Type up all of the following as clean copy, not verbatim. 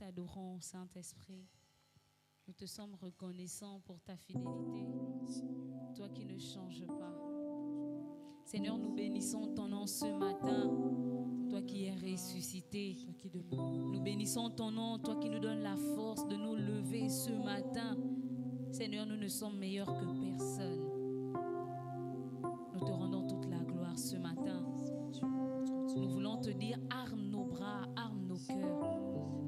t'adorons, Saint-Esprit. Nous te sommes reconnaissants pour ta fidélité, toi qui ne changes pas. Seigneur, nous bénissons ton nom ce matin, toi qui es ressuscité. Nous bénissons ton nom, toi qui nous donnes la force de nous lever ce matin. Seigneur, nous ne sommes meilleurs que personne. Nous te rendons toute la gloire ce matin. Nous voulons te dire, arme nos bras, arme nos cœurs,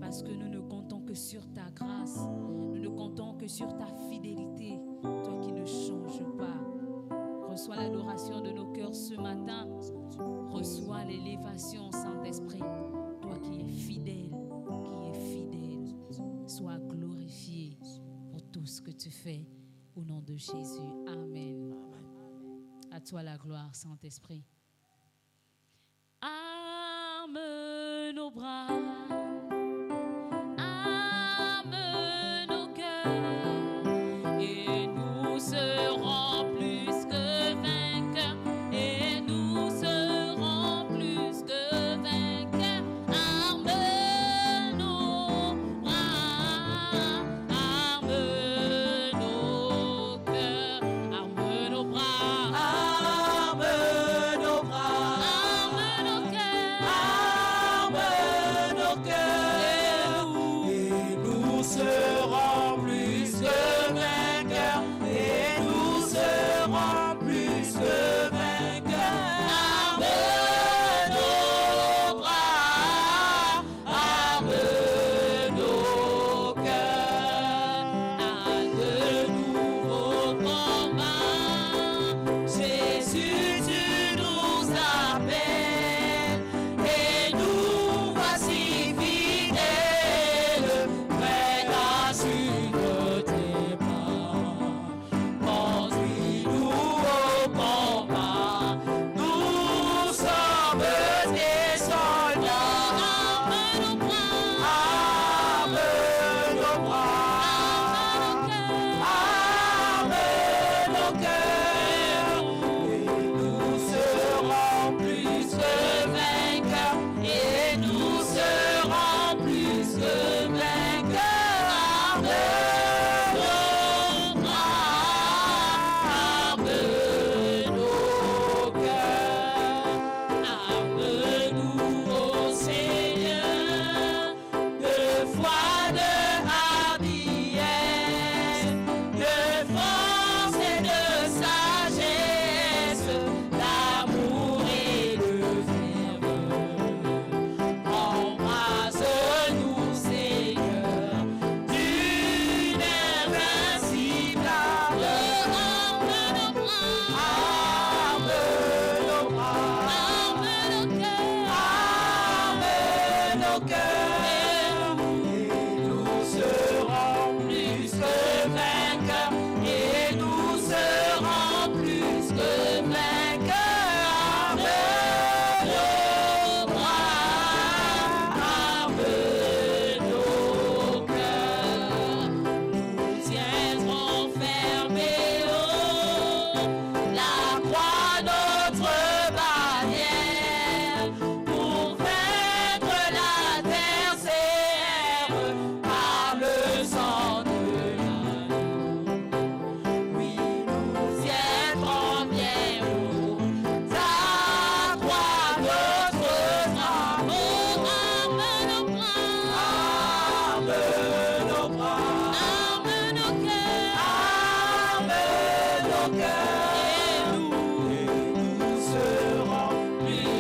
parce que nous ne comptons que sur ta grâce. Nous ne comptons que sur ta fidélité, toi qui ne changes pas. Reçois l'adoration de nos cœurs ce matin. Reçois l'élévation, Saint-Esprit, toi qui es fidèle, Sois glorifié pour tout ce que tu fais. Au nom de Jésus. Amen. À toi la gloire, Saint-Esprit. Arme nos bras, arme nos cœurs, et nous serons plus que vainqueurs, et nous serons plus que vainqueurs. Arme nos bras, arme nos cœurs, arme nos bras, arme nos bras, arme nos cœurs, arme nos cœurs, et nous serons plus que vainqueurs, et nous serons plus que vainqueurs. Arme nos bras, arme nos cœurs, à de nouveaux combats. Jésus, tu nous appelles, et nous voici fidèles, prêts à suivre tes pas. Conduis-nous au combat, nous sommes tes soldats. Arme nos bras, arme nos bras, arme nos cœurs, et nous serons plus que vainqueurs, et nous serons plus que vainqueurs. Arme nos bras, arme nos cœurs, arme-nous, ô Seigneur, de foi, de hardiesse, de force et de sagesse, d'amour et de ferveur. Embrasse-nous, Seigneur, d'une invincible ardeur. Arme nos bras, arme nos bras, arme nos cœurs, arme nos cœurs, et nous serons plus que vainqueurs, et nous serons plus que vainqueurs. Arme nos bras, arme nos cœurs, nous tiendrons fermés haut la croix, notre bannière, pour vaincre l'adversaire par le sang de l'agneau. Oui, nous tiendrons bien haut ta croix, notre drapeau. Arme nos bras, arme nos bras, arme nos cœurs, arme nos cœurs, et nous serons plus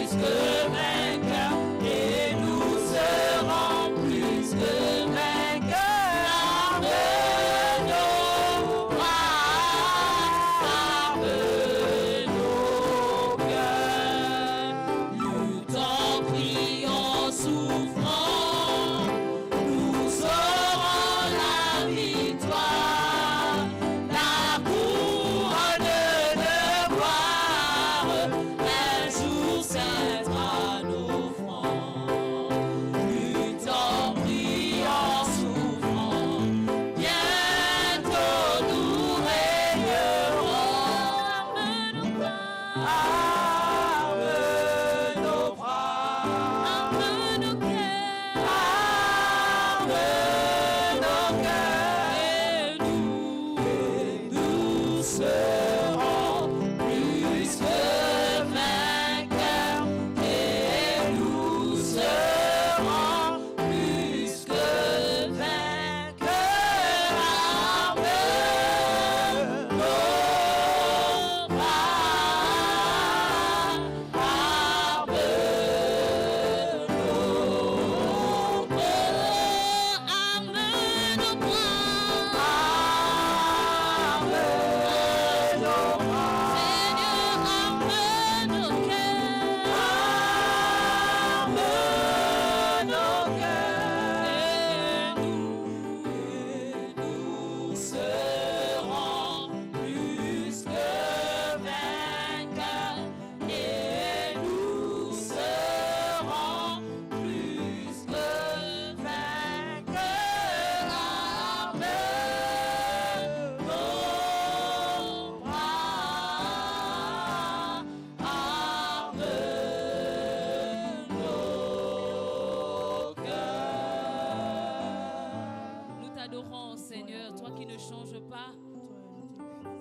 t'adorons, Seigneur, toi qui ne changes pas.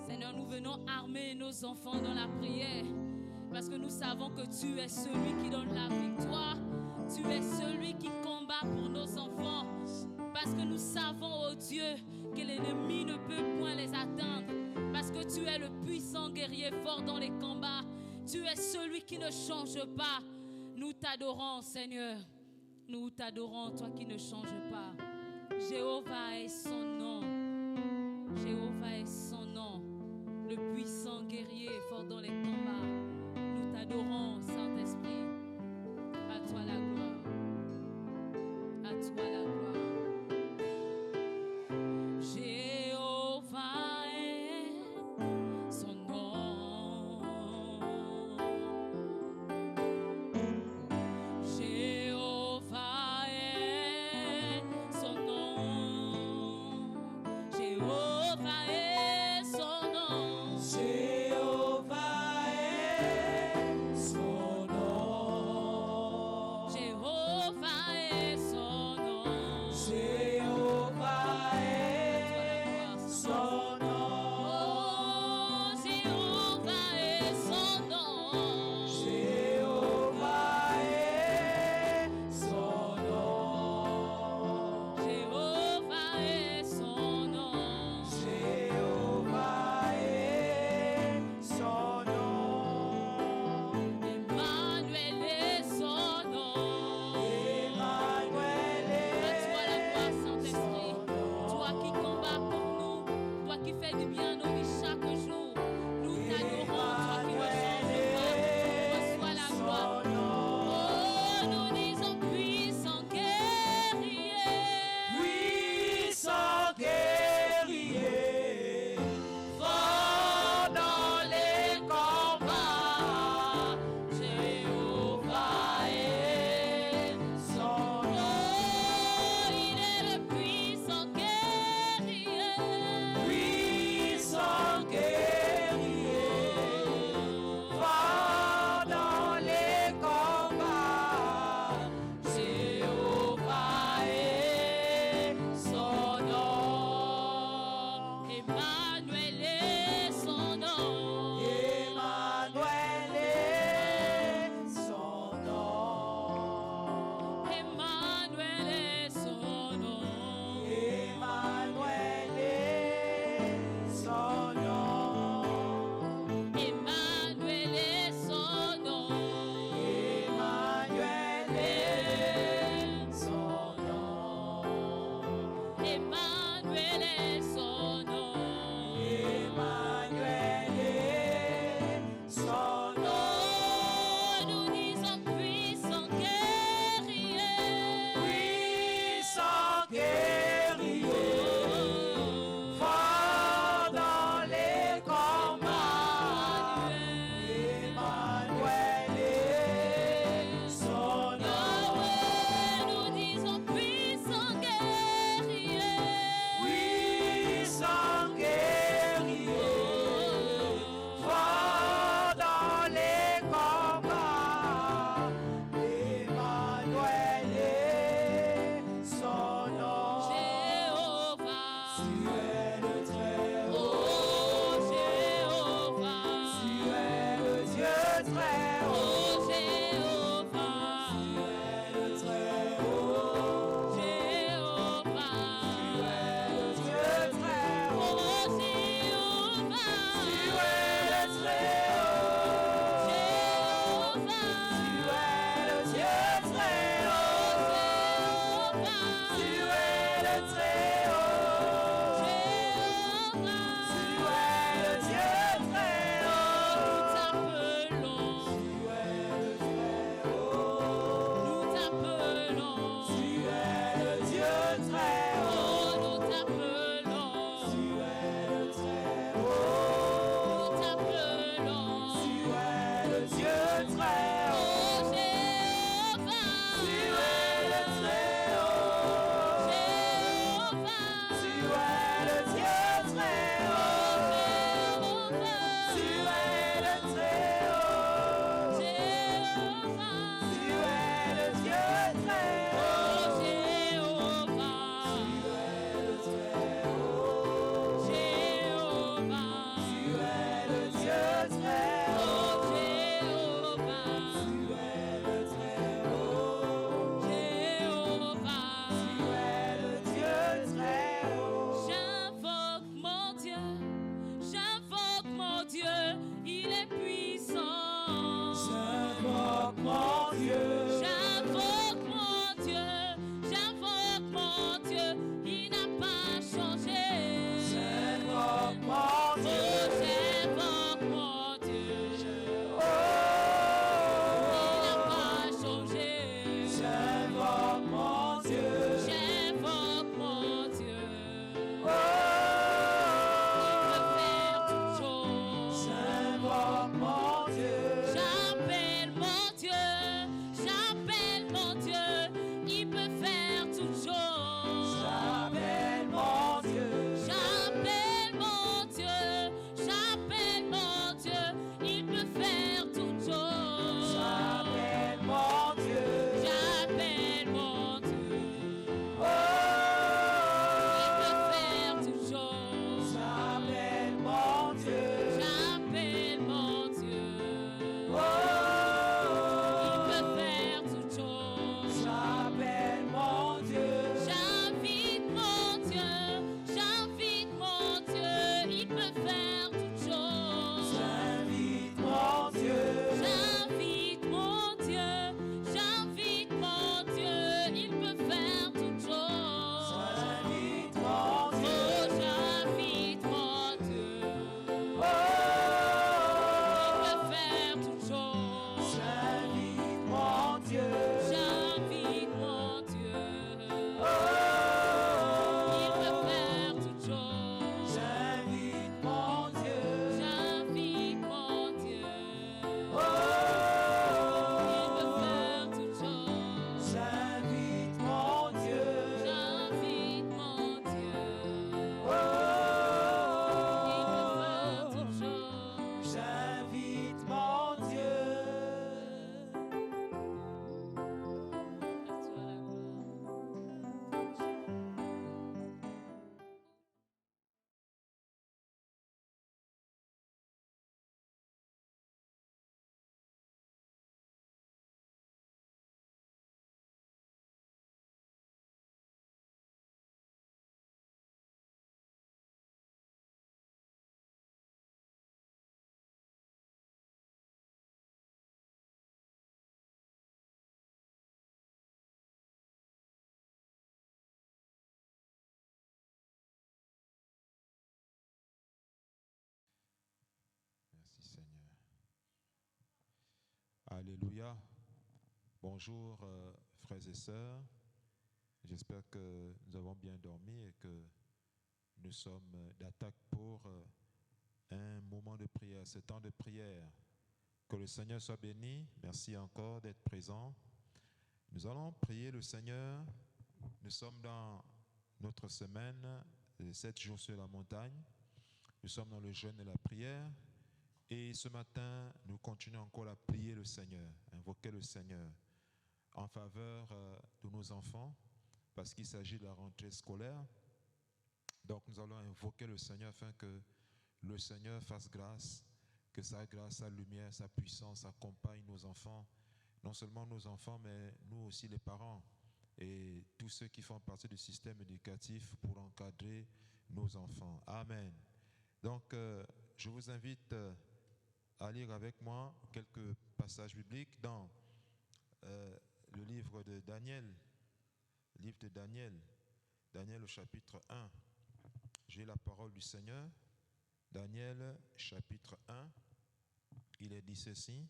Seigneur, nous venons armer nos enfants dans la prière parce que nous savons que tu es celui qui donne la victoire. Tu es celui qui combat pour nos enfants parce que nous savons, oh Dieu, que l'ennemi ne peut point les atteindre parce que tu es le puissant guerrier fort dans les combats. Tu es celui qui ne change pas. Nous t'adorons, Seigneur. Nous t'adorons, toi qui ne changes pas. Jéhovah est son nom. Jéhovah est son nom. Le puissant guerrier fort dans les combats. Nous t'adorons, Saint-Esprit. À toi la gloire. À toi la gloire. Jéhovah est son nom. Jéhovah est son nom. Jéhovah est son nom. Jéhovah est son nom. Alléluia. Bonjour frères et sœurs. J'espère que nous avons bien dormi et que nous sommes d'attaque pour un moment de prière, ce temps de prière. Que le Seigneur soit béni. Merci encore d'être présent. Nous allons prier le Seigneur. Nous sommes dans notre semaine, 7 jours sur la montagne. Nous sommes dans le jeûne et la prière. Et ce matin, nous continuons encore à prier le Seigneur, invoquer le Seigneur en faveur de nos enfants, parce qu'il s'agit de la rentrée scolaire. Donc nous allons invoquer le Seigneur afin que le Seigneur fasse grâce, que sa grâce, sa lumière, sa puissance accompagne nos enfants, non seulement nos enfants, mais nous aussi les parents et tous ceux qui font partie du système éducatif pour encadrer nos enfants. Amen. Donc je vous invite à lire avec moi quelques passages bibliques dans le livre de Daniel, Daniel au chapitre 1. J'ai la parole du Seigneur. Daniel chapitre 1, il est dit ceci.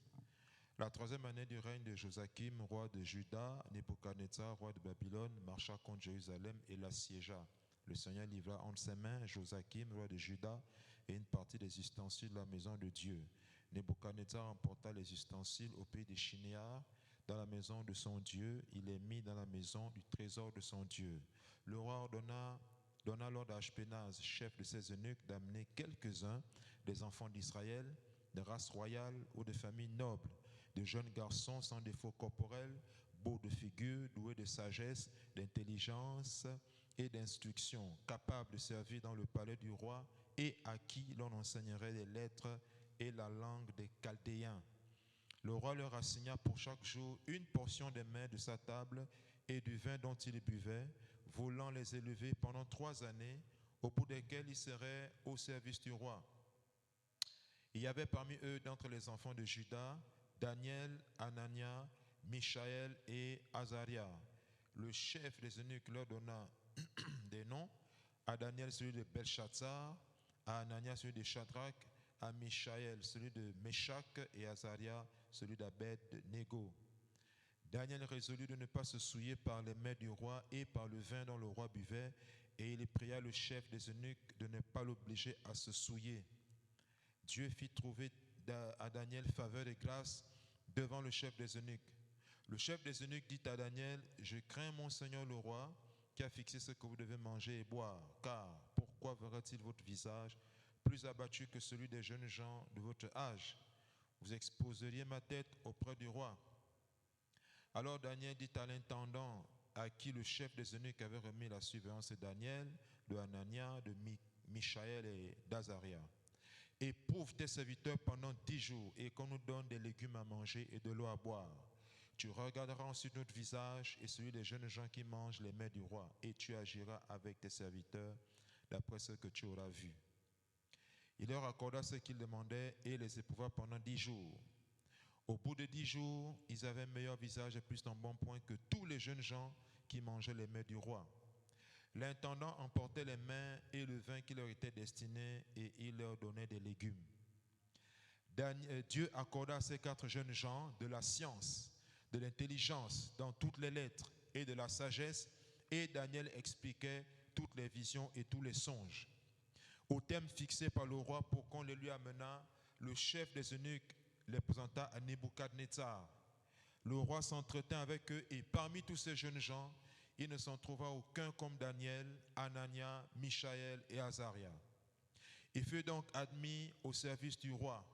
La 3e année du règne de Joachim, roi de Juda, Nebuchadnezzar, roi de Babylone, marcha contre Jérusalem et l'assiégea. Le Seigneur livra entre ses mains Joachim, roi de Juda, et une partie des ustensiles de la maison de Dieu. Nebuchadnezzar emporta les ustensiles au pays des Chinéars, dans la maison de son Dieu. Il les mit dans la maison du trésor de son Dieu. Le roi donna l'ordre à Ashpenaz, chef de ses eunuques, d'amener quelques-uns des enfants d'Israël, de race royale ou de famille noble, de jeunes garçons sans défaut corporel, beaux de figure, doués de sagesse, d'intelligence et d'instruction, capables de servir dans le palais du roi et à qui l'on enseignerait les lettres et la langue des Chaldéens. Le roi leur assigna pour chaque jour une portion des mets de sa table et du vin dont ils buvaient, voulant les élever pendant 3 années, au bout desquelles ils seraient au service du roi. Il y avait parmi eux, d'entre les enfants de Juda, Daniel, Anania, Michaël et Azaria. Le chef des eunuques leur donna des noms: à Daniel celui de Belshazzar, à Anania celui de Shadrach, à Michaël celui de Meshach et à Azaria celui d'Abed-Nego. Daniel résolut de ne pas se souiller par les mets du roi et par le vin dont le roi buvait, et il pria le chef des eunuques de ne pas l'obliger à se souiller. Dieu fit trouver à Daniel faveur et grâce devant le chef des eunuques. Le chef des eunuques dit à Daniel: je crains mon Seigneur le roi, qui a fixé ce que vous devez manger et boire, car pourquoi verra-t-il votre visage plus abattu que celui des jeunes gens de votre âge? Vous exposeriez ma tête auprès du roi. Alors Daniel dit à l'intendant, à qui le chef des eunuques avait remis la surveillance de Daniel, de Anania, de Michaël et d'Azaria: éprouve tes serviteurs pendant 10 jours et qu'on nous donne des légumes à manger et de l'eau à boire. Tu regarderas ensuite notre visage et celui des jeunes gens qui mangent les mets du roi, et tu agiras avec tes serviteurs d'après ce que tu auras vu. Il leur accorda ce qu'ils demandaient et les éprouva pendant 10 jours. Au bout de 10 jours, ils avaient un meilleur visage et plus d'embonpoint que tous les jeunes gens qui mangeaient les mets du roi. L'intendant emportait les mains et le vin qui leur était destiné, et il leur donnait des légumes. Dieu accorda à ces 4 jeunes gens de la science, de l'intelligence dans toutes les lettres et de la sagesse, et Daniel expliquait toutes les visions et tous les songes. Au thème fixé par le roi pour qu'on les lui amenât, le chef des eunuques les présenta à Nebuchadnezzar. Le roi s'entretint avec eux, et parmi tous ces jeunes gens, il ne s'en trouva aucun comme Daniel, Anania, Michaël et Azaria. Il fut donc admis au service du roi.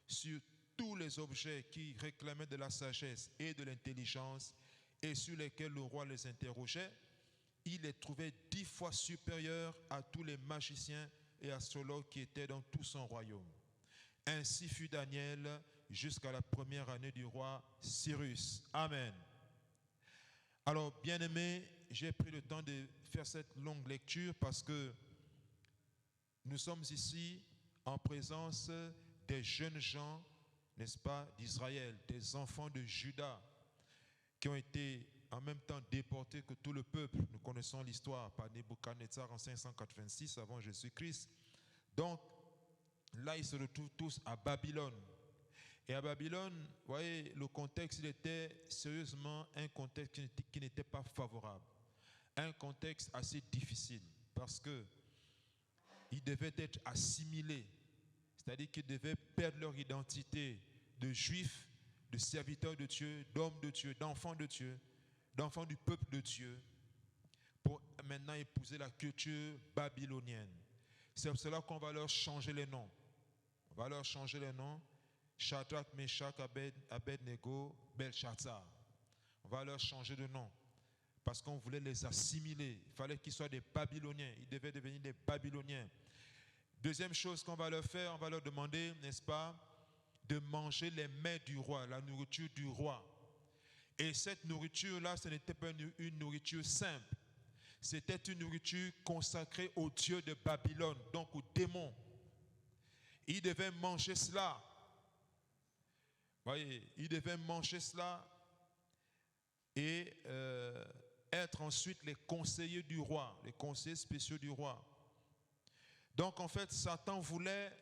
Sur tous les objets qui réclamaient de la sagesse et de l'intelligence et sur lesquels le roi les interrogeait, il les trouvait 10 fois supérieurs à tous les magiciens et astrologues qui étaient dans tout son royaume. Ainsi fut Daniel jusqu'à la 1re année du roi Cyrus. Amen. Alors, bien-aimés, j'ai pris le temps de faire cette longue lecture parce que nous sommes ici en présence des jeunes gens, n'est-ce pas, d'Israël, des enfants de Juda, qui ont été en même temps déportés que tout le peuple. Nous connaissons l'histoire par Nebuchadnezzar en 586 avant Jésus-Christ. Donc, là, ils se retrouvent tous à Babylone. Et à Babylone, vous voyez, le contexte, il était sérieusement un contexte qui n'était pas favorable. Un contexte assez difficile parce que ils devaient être assimilés, c'est-à-dire qu'ils devaient perdre leur identité de juifs, de serviteurs de Dieu, d'hommes de Dieu, d'enfants de Dieu, d'enfants du peuple de Dieu, pour maintenant épouser la culture babylonienne. C'est pour cela qu'on va leur changer les noms. On va leur changer les noms. Shadrach, Meshach, Abednego, Belshazzar. On va leur changer de nom. Parce qu'on voulait les assimiler. Il fallait qu'ils soient des Babyloniens. Ils devaient devenir des Babyloniens. Deuxième chose qu'on va leur faire, on va leur demander, n'est-ce pas, de manger les mets du roi, la nourriture du roi. Et cette nourriture-là, ce n'était pas une nourriture simple. C'était une nourriture consacrée au dieu de Babylone, donc au démon. Ils devaient manger cela. Voyez, ils devaient manger cela et être ensuite les conseillers du roi, les conseillers spéciaux du roi. Donc en fait, Satan voulait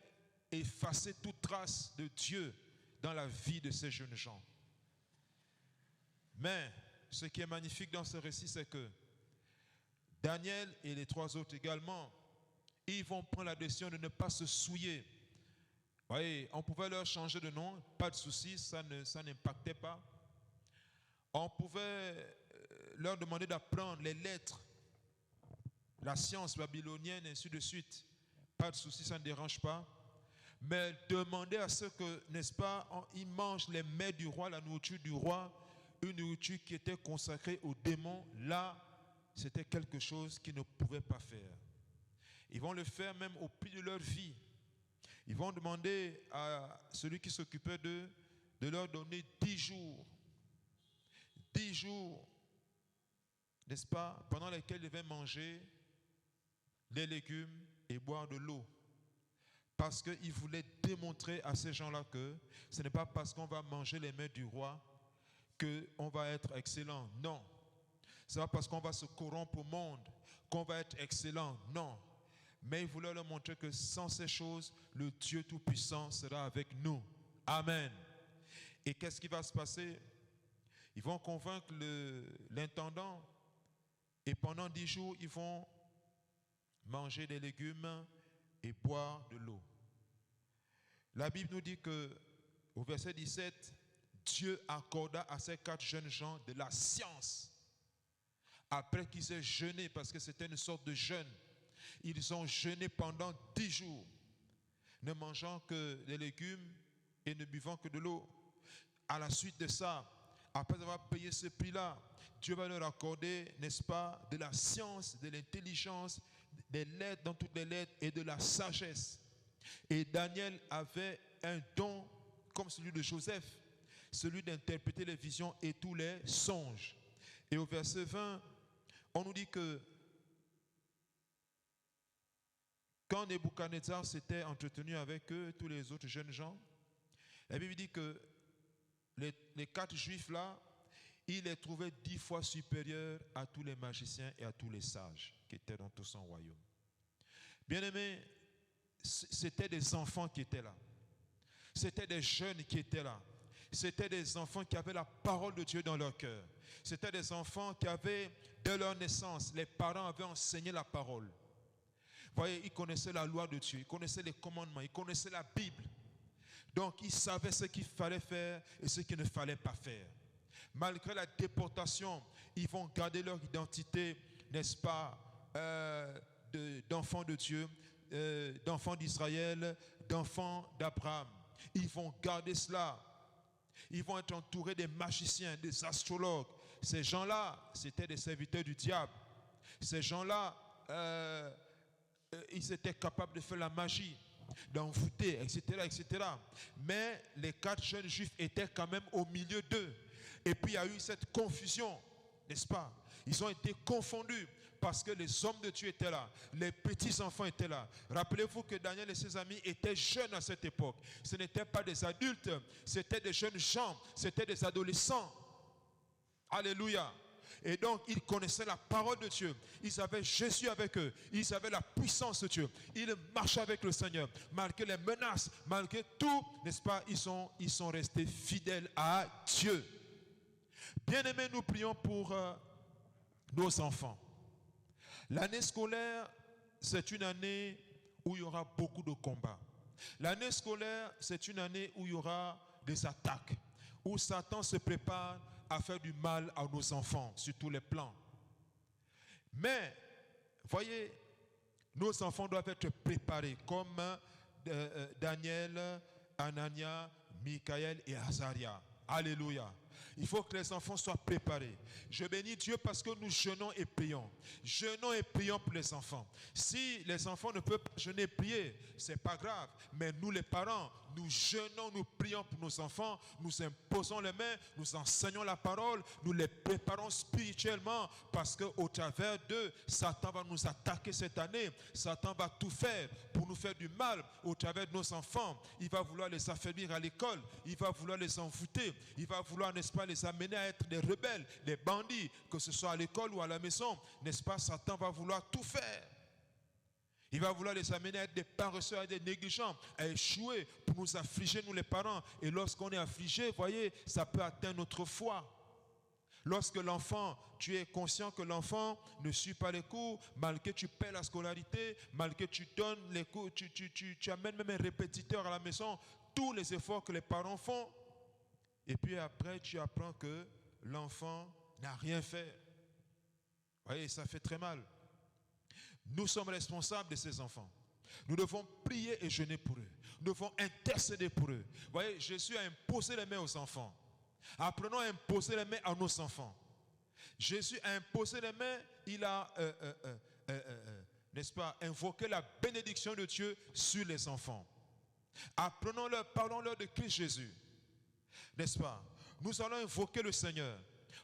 effacer toute trace de Dieu dans la vie de ces jeunes gens. Mais ce qui est magnifique dans ce récit, c'est que Daniel et les trois autres également, ils vont prendre la décision de ne pas se souiller. Vous voyez, on pouvait leur changer de nom, pas de souci, ça n'impactait pas. On pouvait leur demander d'apprendre les lettres, la science babylonienne, et ainsi de suite. Pas de souci, ça ne dérange pas. Mais demander à ceux que, n'est-ce pas, ils mangent les mets du roi, la nourriture du roi, une nourriture qui était consacrée aux démons, là, c'était quelque chose qu'ils ne pouvaient pas faire. Ils vont le faire même au prix de leur vie. Ils vont demander à celui qui s'occupait d'eux de leur donner 10 jours. 10 jours, n'est-ce pas, pendant lesquels ils devaient manger des légumes et boire de l'eau. Parce qu'ils voulaient démontrer à ces gens-là que ce n'est pas parce qu'on va manger les mets du roi qu'on va être excellent. Non. Ce n'est pas parce qu'on va se corrompre au monde qu'on va être excellent. Non. Mais ils voulaient leur montrer que sans ces choses, le Dieu Tout-Puissant sera avec nous. Amen. Et qu'est-ce qui va se passer? Ils vont convaincre l'intendant et pendant 10 jours, ils vont manger des légumes et boire de l'eau. La Bible nous dit que au verset 17, Dieu accorda à ces 4 jeunes gens de la science. Après qu'ils aient jeûné, parce que c'était une sorte de jeûne, ils ont jeûné pendant 10 jours, ne mangeant que des légumes et ne buvant que de l'eau. À la suite de ça, après avoir payé ce prix-là, Dieu va leur accorder, n'est-ce pas, de la science, de l'intelligence, des lettres dans toutes les lettres et de la sagesse. Et Daniel avait un don comme celui de Joseph, celui d'interpréter les visions et tous les songes. Et au verset 20, on nous dit que quand Nebuchadnezzar s'était entretenu avec eux, tous les autres jeunes gens, la Bible dit que les 4 juifs là, il les trouvait 10 fois supérieurs à tous les magiciens et à tous les sages qui étaient dans tout son royaume. Bien-aimés, c'était des enfants qui étaient là. C'était des jeunes qui étaient là. C'était des enfants qui avaient la parole de Dieu dans leur cœur. C'était des enfants qui avaient, dès leur naissance, les parents avaient enseigné la parole. Vous voyez, ils connaissaient la loi de Dieu, ils connaissaient les commandements, ils connaissaient la Bible. Donc, ils savaient ce qu'il fallait faire et ce qu'il ne fallait pas faire. Malgré la déportation, ils vont garder leur identité, n'est-ce pas, d'enfants de Dieu, d'enfants d'Israël, d'enfants d'Abraham. Ils vont garder cela. Ils vont être entourés des magiciens, des astrologues. Ces gens-là, c'était des serviteurs du diable. Ces gens-là, ils étaient capables de faire la magie, d'envoûter, etc., etc. Mais les 4 jeunes juifs étaient quand même au milieu d'eux. Et puis il y a eu cette confusion, n'est-ce pas? Ils ont été confondus parce que les hommes de Dieu étaient là, les petits-enfants étaient là. Rappelez-vous que Daniel et ses amis étaient jeunes à cette époque. Ce n'étaient pas des adultes, c'était des jeunes gens, c'était des adolescents. Alléluia. Et donc, ils connaissaient la parole de Dieu. Ils avaient Jésus avec eux. Ils avaient la puissance de Dieu. Ils marchaient avec le Seigneur. Malgré les menaces, malgré tout, n'est-ce pas, ils sont restés fidèles à Dieu. Bien-aimés, nous prions pour nos enfants. L'année scolaire, c'est une année où il y aura beaucoup de combats. L'année scolaire, c'est une année où il y aura des attaques, où Satan se prépare à faire du mal à nos enfants sur tous les plans. Mais, voyez, nos enfants doivent être préparés comme Daniel, Anania, Michaël et Azaria. Alléluia. Il faut que les enfants soient préparés. Je bénis Dieu parce que nous jeûnons et prions. Jeûnons et prions pour les enfants. Si les enfants ne peuvent pas jeûner et prier, ce n'est pas grave. Mais nous les parents, nous jeûnons, nous prions pour nos enfants. Nous imposons les mains, nous enseignons la parole. Nous les préparons spirituellement parce qu'au travers d'eux, Satan va nous attaquer cette année. Satan va tout faire pour nous faire du mal au travers de nos enfants. Il va vouloir les affaiblir à l'école. Il va vouloir les envoûter. Il va vouloir, n'est-ce pas, les amener à être des rebelles, des bandits, que ce soit à l'école ou à la maison. N'est-ce pas, Satan va vouloir tout faire. Il va vouloir les amener à être des paresseux, à être des négligents, à échouer pour nous affliger, nous les parents. Et lorsqu'on est affligé, voyez, ça peut atteindre notre foi. Lorsque l'enfant, tu es conscient que l'enfant ne suit pas les cours, malgré que tu paies la scolarité, malgré que tu donnes les cours, tu amènes même un répétiteur à la maison, tous les efforts que les parents font. Et puis après, tu apprends que l'enfant n'a rien fait. Vous voyez, ça fait très mal. Nous sommes responsables de ces enfants. Nous devons prier et jeûner pour eux. Nous devons intercéder pour eux. Vous voyez, Jésus a imposé les mains aux enfants. Apprenons à imposer les mains à nos enfants. Jésus a imposé les mains, il a, n'est-ce pas, invoqué la bénédiction de Dieu sur les enfants. Apprenons-leur, parlons-leur de Christ Jésus. N'est-ce pas? Nous allons invoquer le Seigneur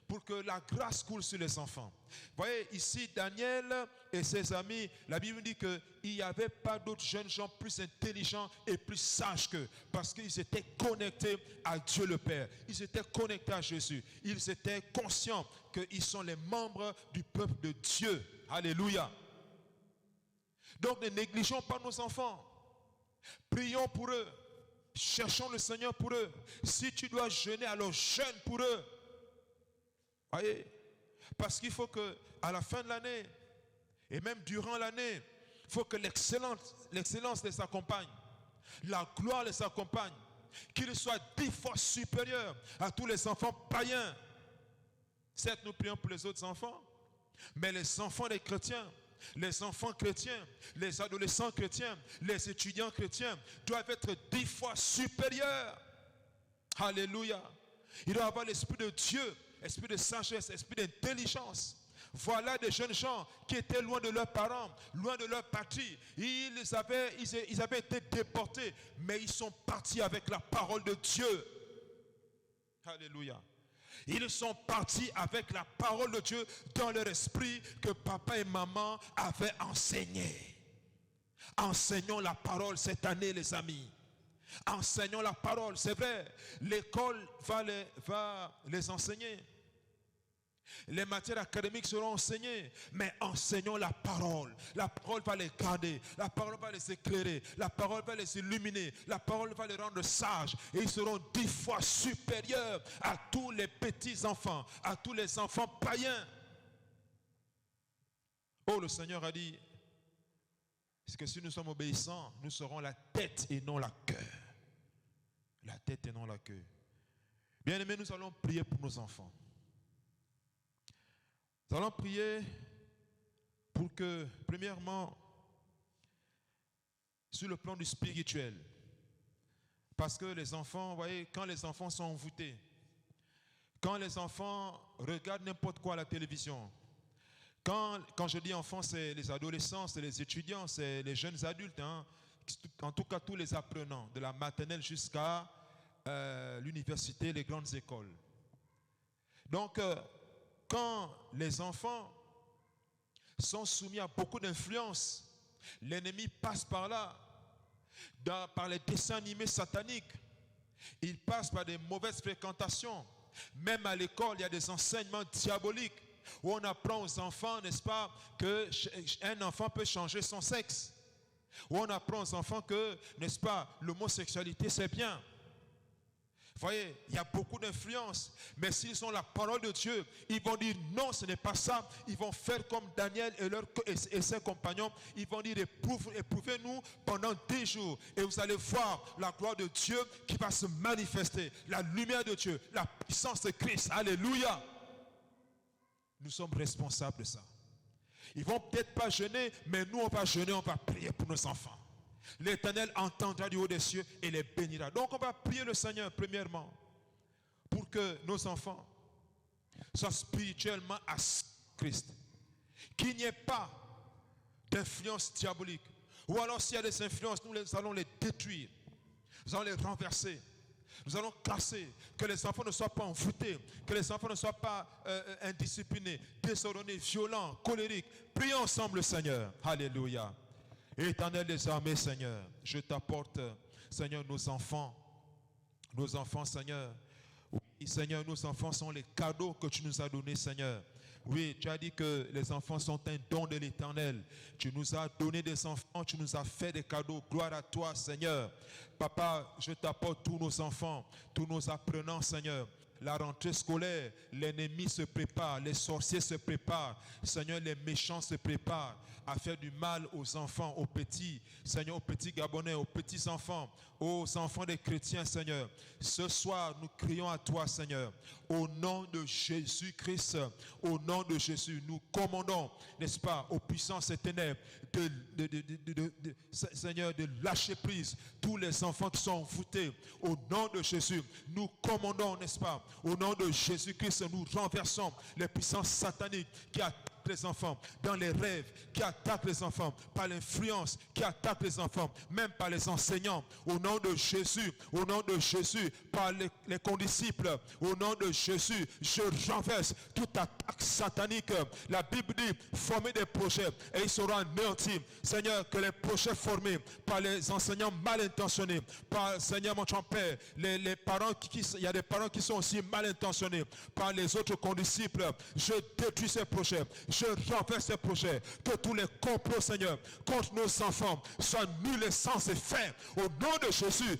pour que la grâce coule sur les enfants. Vous voyez, ici, Daniel et ses amis, la Bible dit qu'il n'y avait pas d'autres jeunes gens plus intelligents et plus sages qu'eux, parce qu'ils étaient connectés à Dieu le Père. Ils étaient connectés à Jésus. Ils étaient conscients qu'ils sont les membres du peuple de Dieu. Alléluia. Donc, ne négligeons pas nos enfants. Prions pour eux. Cherchons le Seigneur pour eux. Si tu dois jeûner, alors jeûne pour eux. Voyez, parce qu'il faut que à la fin de l'année et même durant l'année, il faut que l'excellence les accompagne, la gloire les accompagne, qu'ils soient 10 fois supérieurs à tous les enfants païens. Certes, nous prions pour les autres enfants, mais les enfants des chrétiens, les enfants chrétiens, les adolescents chrétiens, les étudiants chrétiens doivent être 10 fois supérieurs. Alléluia. Ils doivent avoir l'esprit de Dieu, esprit de sagesse, esprit d'intelligence. Voilà des jeunes gens qui étaient loin de leurs parents, loin de leur patrie. Ils avaient été déportés, mais ils sont partis avec la parole de Dieu. Alléluia. Ils sont partis avec la parole de Dieu dans leur esprit que papa et maman avaient enseigné. Enseignons la parole cette année, les amis. Enseignons la parole, c'est vrai. L'école va les enseigner. Les matières académiques seront enseignées, mais enseignons la parole. La parole va les garder, la parole va les éclairer, la parole va les illuminer, la parole va les rendre sages. Et ils seront 10 fois supérieurs à tous les petits enfants, à tous les enfants païens. Oh, le Seigneur a dit que si nous sommes obéissants, nous serons la tête et non la queue. La tête et non la queue. Bien aimés, nous allons prier pour nos enfants. Nous allons prier pour que, premièrement, sur le plan du spirituel, parce que les enfants, vous voyez, quand les enfants sont envoûtés, quand les enfants regardent n'importe quoi à la télévision, quand je dis enfants, c'est les adolescents, c'est les étudiants, c'est les jeunes adultes, hein, en tout cas tous les apprenants, de la maternelle jusqu'à l'université, les grandes écoles. Donc, quand les enfants sont soumis à beaucoup d'influences, l'ennemi passe par là, par les dessins animés sataniques, il passe par des mauvaises fréquentations. Même à l'école, il y a des enseignements diaboliques. où on apprend aux enfants, n'est-ce pas, qu'un enfant peut changer son sexe. Où on apprend aux enfants que, n'est-ce pas, l'homosexualité c'est bien. Vous voyez, il y a beaucoup d'influence. Mais s'ils ont la parole de Dieu, ils vont dire non, ce n'est pas ça. Ils vont faire comme Daniel et ses compagnons. Ils vont dire éprouvez-nous pendant 10 jours. Et vous allez voir la gloire de Dieu qui va se manifester. La lumière de Dieu, la puissance de Christ. Alléluia. Nous sommes responsables de ça. Ils vont peut-être pas jeûner, mais nous on va jeûner, on va prier pour nos enfants. L'Éternel entendra du haut des cieux et les bénira. Donc on va prier le Seigneur premièrement pour que nos enfants soient spirituellement à Christ. Qu'il n'y ait pas d'influence diabolique. Ou alors s'il y a des influences, nous allons les détruire. Nous allons les renverser. Nous allons casser, que les enfants ne soient pas envoûtés, que les enfants ne soient pas indisciplinés, désordonnés, violents, colériques. Prions ensemble le Seigneur. Alléluia. Éternel des armées, Seigneur, je t'apporte, Seigneur, nos enfants, Seigneur. Oui, Seigneur, nos enfants sont les cadeaux que tu nous as donnés, Seigneur. Oui, tu as dit que les enfants sont un don de l'Éternel. Tu nous as donné des enfants, tu nous as fait des cadeaux. Gloire à toi, Seigneur. Papa, je t'apporte tous nos enfants, tous nos apprenants, Seigneur. La rentrée scolaire, l'ennemi se prépare, les sorciers se préparent. Seigneur, les méchants se préparent à faire du mal aux enfants, aux petits. Seigneur, aux petits Gabonais, aux petits enfants, aux enfants des chrétiens, Seigneur. Ce soir, nous crions à toi, Seigneur. Au nom de Jésus-Christ, au nom de Jésus, nous commandons, n'est-ce pas, aux puissances et ténèbres, Seigneur, de lâcher prise tous les enfants qui sont envoûtés. Au nom de Jésus, nous commandons, n'est-ce pas, au nom de Jésus-Christ, nous renversons les puissances sataniques qui attaquent les enfants, dans les rêves, qui attaquent les enfants, par l'influence, qui attaquent les enfants, même par les enseignants. Au nom de Jésus, par les condisciples, au nom de Jésus, je renverse toute attaque satanique. La Bible dit, former des projets et ils seront anéantis. Seigneur, que les projets formés par les enseignants mal intentionnés, par, Seigneur, mon Père, les parents il y a des parents qui sont aussi mal intentionnés, par les autres condisciples, je détruis ces projets. Je renverse ces projets. Que tous les complots, Seigneur, contre nos enfants soient nuls et sans effet. Au nom de Jésus,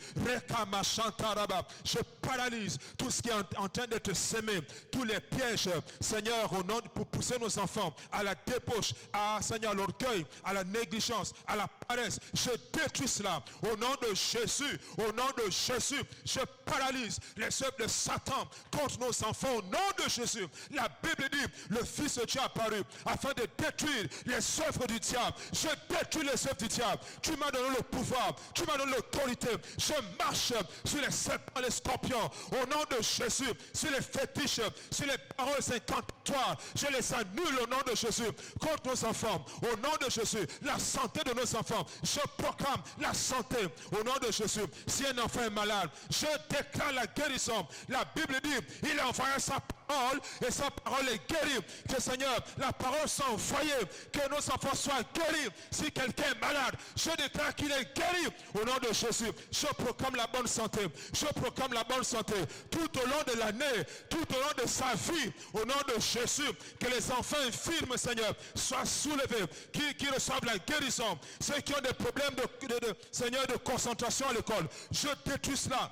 je paralyse tout ce qui est en train d'être sémé. Tous les pièges, Seigneur, au nom pour pousser nos enfants à la débauche, à, Seigneur, l'orgueil, à la négligence, à la paresse. Je détruis cela. Au nom de Jésus, je paralyse les œuvres de Satan contre nos enfants. Au nom de Jésus, la Bible dit, le Fils de Dieu apparu afin de détruire les œuvres du diable. Je détruis les œuvres du diable. Tu m'as donné le pouvoir, tu m'as donné l'autorité. Je marche sur les serpents, les scorpions. Au nom de Jésus, sur les fétiches, sur les paroles incantatoires, je les annule au nom de Jésus. Contre nos enfants, au nom de Jésus, la santé de nos enfants, je proclame la santé au nom de Jésus. Si un enfant est malade, je déclare la guérison. La Bible dit, il a envoyé sa parole et sa parole est guérie. Que Seigneur, la parole soit envoyée, que nos enfants soient guéris. Si quelqu'un est malade, je déclare qu'il est guéri au nom de Jésus. Je proclame la bonne santé. Je proclame la bonne santé tout au long de l'année, tout au long de sa vie, au nom de Jésus. Que les enfants infirmes, Seigneur, soient soulevés, qui reçoivent la guérison. Ceux qui ont des problèmes Seigneur, de concentration à l'école, je détruis cela.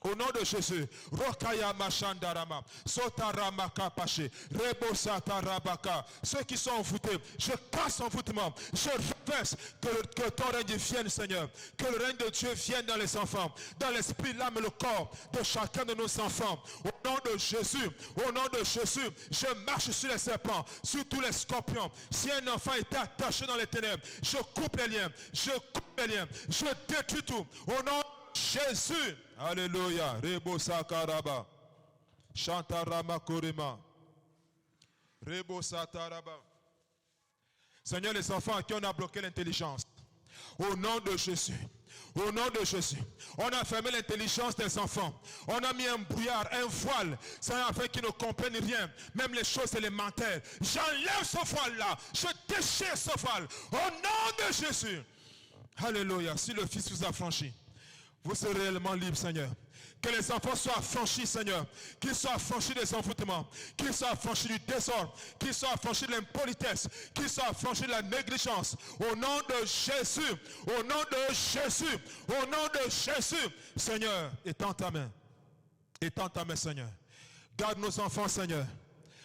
Au nom de Jésus, Rokaya Machandarama, Sotarama Kapache, Rebosata Rabaka, ceux qui sont envoûtés, je casse l'envoûtement, je renverse que ton règne vienne, Seigneur, que le règne de Dieu vienne dans les enfants, dans l'esprit, l'âme et le corps de chacun de nos enfants. Au nom de Jésus, je marche sur les serpents, sur tous les scorpions. Si un enfant est attaché dans les ténèbres, je coupe les liens, je détruis tout. Au nom de Jésus. Alléluia. Rebo Sakaraba. Chantarama Korima. Rebo Sataraba. Seigneur, les enfants à qui on a bloqué l'intelligence. Au nom de Jésus. Au nom de Jésus, on a fermé l'intelligence des enfants. On a mis un brouillard, un voile, afin qu'ils ne comprennent rien, même les choses élémentaires. J'enlève ce voile-là, je déchire ce voile. Au nom de Jésus. Alléluia. Si le Fils vous a franchi, vous serez réellement libre, Seigneur. Que les enfants soient affranchis, Seigneur. Qu'ils soient affranchis des envoûtements. Qu'ils soient affranchis du désordre. Qu'ils soient affranchis de l'impolitesse. Qu'ils soient affranchis de la négligence. Au nom de Jésus. Au nom de Jésus. Au nom de Jésus. Seigneur, étends ta main. Étends ta main, Seigneur. Garde nos enfants, Seigneur.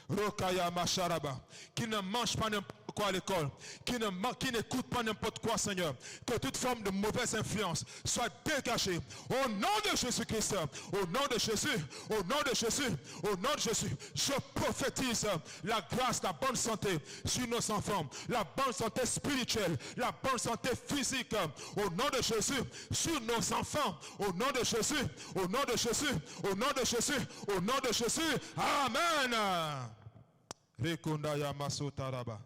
Rokaya Macharaba. Qui ne mangent pas n'importe quoi à l'école. Qui n'écoutent pas n'importe quoi, Seigneur. Que toute forme de mauvaise influence soit dégagée. Au nom de Jésus-Christ. Au nom de Jésus. Au nom de Jésus. Au nom de Jésus. Je prophétise la grâce, la bonne santé sur nos enfants. La bonne santé spirituelle. La bonne santé physique. Au nom de Jésus. Sur nos enfants. Au nom de Jésus. Au nom de Jésus. Au nom de Jésus. Au nom de Jésus. Amen. Rekondaya Masotaraba.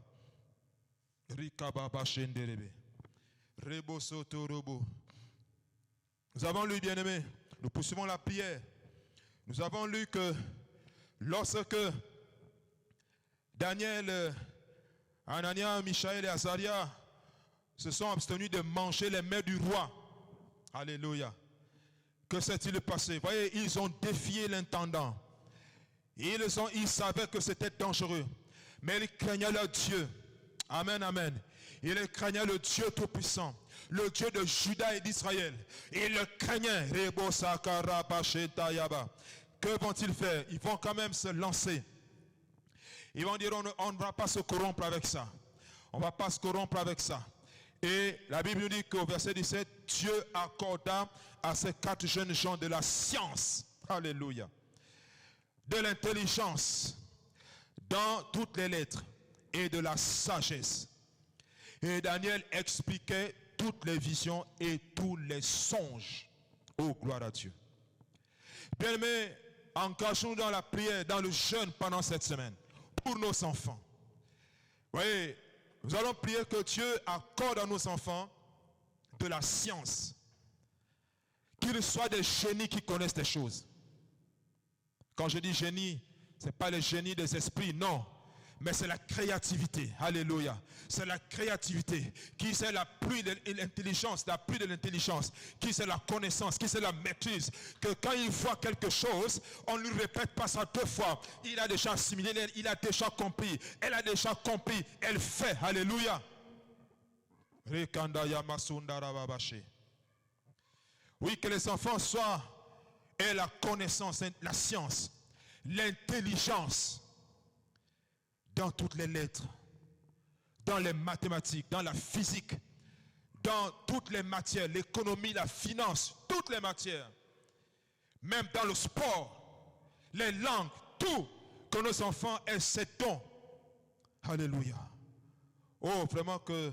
Rikababa Shenderebe. Rebo Sotorobo. Nous avons lu, bien-aimés, nous poursuivons la prière. Nous avons lu que lorsque Daniel, Anania, Michaël et Azaria se sont abstenus de manger les mets du roi. Alléluia. Que s'est-il passé? Vous voyez, ils ont défié l'intendant. Ils savaient que c'était dangereux. Mais ils craignaient leur Dieu. Amen, amen. Ils craignaient le Dieu Tout-Puissant, le Dieu de Juda et d'Israël. Ils le craignaient. Que vont-ils faire? Ils vont quand même se lancer. Ils vont dire, on ne va pas se corrompre avec ça. On ne va pas se corrompre avec ça. Et la Bible nous dit qu'au verset 17, Dieu accorda à ces 4 jeunes gens de la science. Alléluia. De l'intelligence dans toutes les lettres et de la sagesse. Et Daniel expliquait toutes les visions et tous les songes. Oh, gloire à Dieu. Bien-aimés, engageons-nous dans la prière, dans le jeûne pendant cette semaine, pour nos enfants. Vous voyez, nous allons prier que Dieu accorde à nos enfants de la science. Qu'ils soient des génies qui connaissent des choses. Quand je dis génie, ce n'est pas le génie des esprits, non. Mais c'est la créativité. Alléluia. C'est la créativité. Qui c'est la pluie de l'intelligence, la pluie de l'intelligence. Qui c'est la connaissance, qui c'est la maîtrise. Que quand il voit quelque chose, on ne lui répète pas ça 2 fois. Il a déjà assimilé, il a déjà compris. Elle a déjà compris, elle fait. Alléluia. Oui, que les enfants aient la connaissance, la science, l'intelligence dans toutes les lettres, dans les mathématiques, dans la physique, dans toutes les matières, l'économie, la finance, toutes les matières, même dans le sport, les langues, tout, que nos enfants aient ces dons. Alléluia. Oh, vraiment que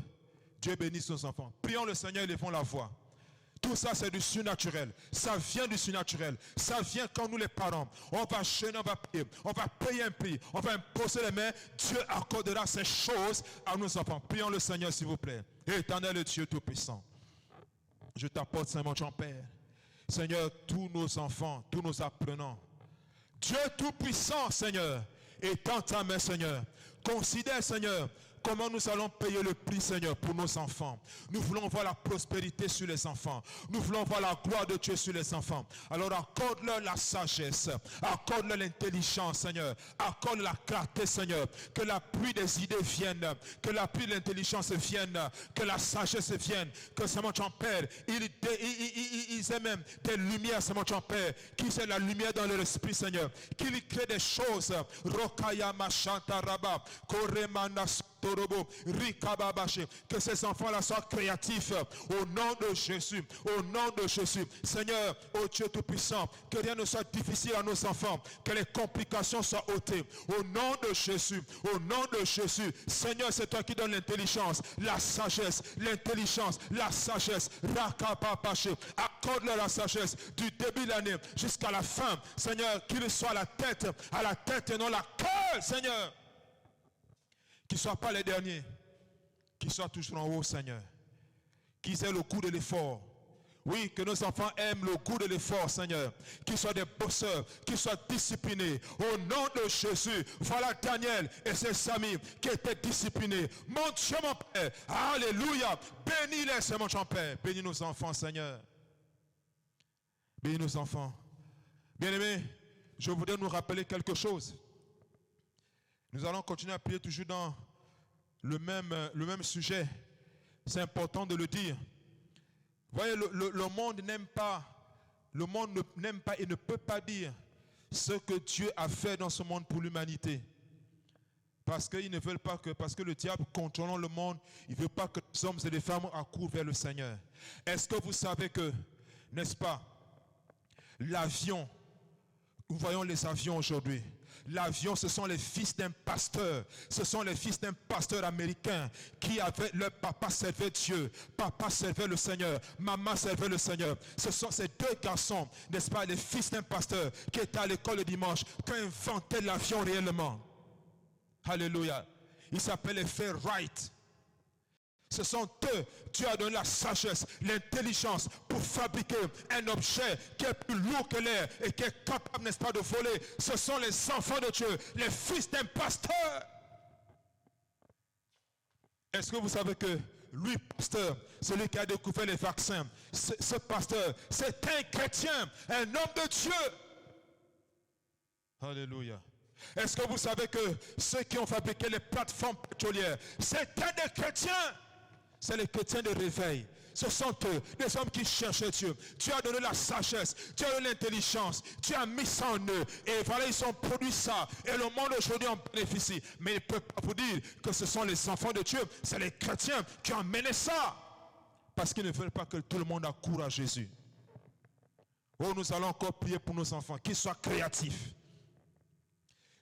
Dieu bénisse nos enfants. Prions le Seigneur, élevons la voix. Tout ça, c'est du surnaturel. Ça vient du surnaturel. Ça vient quand nous, les parents, on va jeûner, on va prier. On va payer un prix. On va imposer les mains. Dieu accordera ces choses à nos enfants. Prions le Seigneur, s'il vous plaît. Éternel Dieu Tout-Puissant, je t'apporte, Saint-Mon Père. Seigneur, tous nos enfants, tous nos apprenants. Dieu Tout-Puissant, Seigneur, étends ta main, Seigneur. Considère, Seigneur, comment nous allons payer le prix, Seigneur, pour nos enfants. Nous voulons voir la prospérité sur les enfants. Nous voulons voir la gloire de Dieu sur les enfants. Alors accorde-leur la sagesse. Accorde-leur l'intelligence, Seigneur. Accorde la clarté, Seigneur. Que la pluie des idées vienne. Que la pluie de l'intelligence vienne. Que la sagesse vienne. Que Seigneur ton Père, ils aient même des lumières, Seigneur ton Père. Qui c'est la lumière dans leur esprit, Seigneur. Qu'il crée des choses. Rokaya Machanta Rabba. Koremana que ces enfants-là soient créatifs au nom de Jésus, au nom de Jésus. Seigneur, ô Dieu Tout-Puissant, que rien ne soit difficile à nos enfants, que les complications soient ôtées au nom de Jésus, au nom de Jésus. Seigneur, c'est toi qui donnes l'intelligence, la sagesse, l'intelligence, la sagesse. Accorde-leur la sagesse du début de l'année jusqu'à la fin. Seigneur, qu'il soit à la tête et non la queue, Seigneur. Qu'ils ne soient pas les derniers, qu'ils soient toujours en haut, Seigneur. Qu'ils aient le goût de l'effort. Oui, que nos enfants aiment le goût de l'effort, Seigneur. Qu'ils soient des bosseurs, qu'ils soient disciplinés. Au nom de Jésus, voilà Daniel et ses amis qui étaient disciplinés. Mon Dieu, mon Père, alléluia. Bénis-les, Seigneur, mon Père. Bénis nos enfants, Seigneur. Bénis nos enfants. Bien-aimés, je voudrais nous rappeler quelque chose. Nous allons continuer à prier toujours dans le même sujet. C'est important de le dire. Vous voyez, le monde n'aime pas, n'aime pas et ne peut pas dire ce que Dieu a fait dans ce monde pour l'humanité. Parce qu'ils ne veulent pas que, parce que le diable contrôlant le monde, il ne veut pas que les hommes et les femmes accourent vers le Seigneur. Est-ce que vous savez que, n'est-ce pas, l'avion, nous voyons les avions aujourd'hui. L'avion, ce sont les fils d'un pasteur. Ce sont les fils d'un pasteur américain qui avait, leur papa servait Dieu. Papa servait le Seigneur. Maman servait le Seigneur. Ce sont ces deux garçons, n'est-ce pas, les fils d'un pasteur qui étaient à l'école le dimanche, qui ont inventé l'avion réellement. Alléluia. Ils s'appellent les frères Wright. Ce sont eux, Dieu a donné la sagesse, l'intelligence pour fabriquer un objet qui est plus lourd que l'air et qui est capable, n'est-ce pas, de voler. Ce sont les enfants de Dieu, les fils d'un pasteur. Est-ce que vous savez que lui, pasteur, celui qui a découvert les vaccins, ce pasteur, c'est un chrétien, un homme de Dieu. Alléluia. Est-ce que vous savez que ceux qui ont fabriqué les plateformes pétrolières, c'était des chrétiens? C'est les chrétiens de réveil. Ce sont eux, des hommes qui cherchaient Dieu. Dieu a donné la sagesse, Dieu a donné l'intelligence, Dieu a mis ça en eux. Et voilà, ils ont produit ça. Et le monde aujourd'hui en bénéficie. Mais il ne peut pas vous dire que ce sont les enfants de Dieu. C'est les chrétiens qui ont mené ça. Parce qu'ils ne veulent pas que tout le monde accoure à Jésus. Oh, nous allons encore prier pour nos enfants, qu'ils soient créatifs.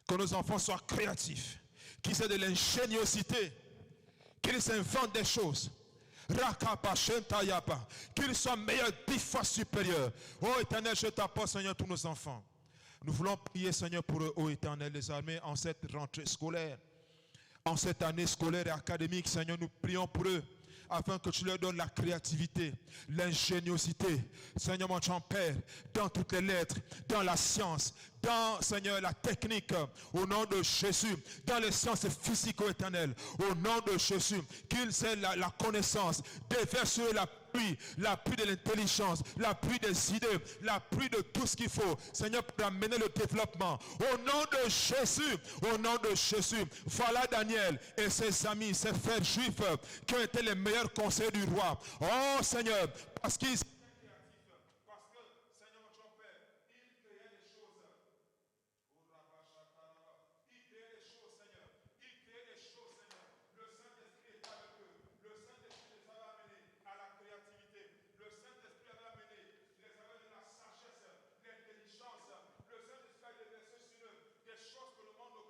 Que nos enfants soient créatifs. Qu'ils aient de l'ingéniosité. Qu'ils inventent des choses. Qu'ils soient meilleurs, 10 fois supérieurs. Oh Éternel, je t'apporte, Seigneur, tous nos enfants. Nous voulons prier, Seigneur, pour eux, oh Éternel, les armées, en cette rentrée scolaire. En cette année scolaire et académique, Seigneur, nous prions pour eux. Afin que tu leur donnes la créativité, l'ingéniosité, Seigneur mon Père, dans toutes les lettres, dans la science, dans, Seigneur, la technique, au nom de Jésus, dans les sciences physico-éternelles, au nom de Jésus, qu'ils aient la connaissance, déverse sur la pluie de l'intelligence, la pluie des idées, la pluie de tout ce qu'il faut, Seigneur, pour amener le développement. Au nom de Jésus, au nom de Jésus, voilà Daniel et ses amis, ses frères juifs, qui ont été les meilleurs conseillers du roi. Oh Seigneur, parce qu'ils sont créatifs, parce que, Seigneur mon Père, ils créaient des choses. Ils créaient des choses, Seigneur. Ils créaient des choses, Seigneur. Le Saint-Esprit est avec eux. Le Saint-Esprit les avait amenés à la créativité. Le Saint-Esprit avait amené, les avait de la sagesse, l'intelligence. Le Saint-Esprit a déversé sur eux des choses que le monde ne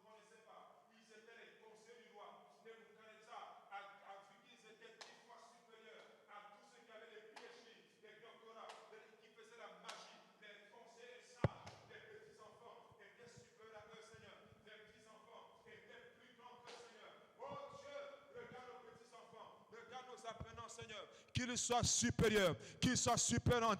connaissait pas. Ils étaient les conseillers du roi. Nebuchadnezzar a vu qu'ils étaient 10 fois supérieurs à tous ceux qui avaient les PhD, les doctorats, qui faisaient la magie, les conseillers sages, les petits enfants étaient supérieurs à eux, Seigneur. Les petits enfants étaient plus grands que Seigneur. Oh Dieu, regarde nos petits enfants, regarde nos apprenants, Seigneur. Qu'ils soient supérieurs,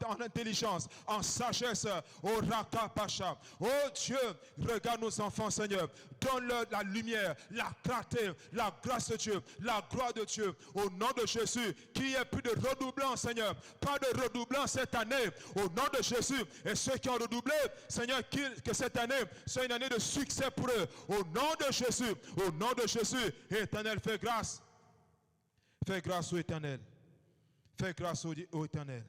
en intelligence, en sagesse, au Raka Pacha. Oh Dieu, regarde nos enfants, Seigneur. Donne-leur la lumière, la clarté, la grâce de Dieu, la gloire de Dieu. Au nom de Jésus, qu'il n'y ait plus de redoublant, Seigneur. Pas de redoublant cette année. Au nom de Jésus. Et ceux qui ont redoublé, Seigneur, que cette année soit une année de succès pour eux. Au nom de Jésus. Au nom de Jésus. Éternel, fais grâce. Fais grâce au Éternel. Fais grâce au Éternel.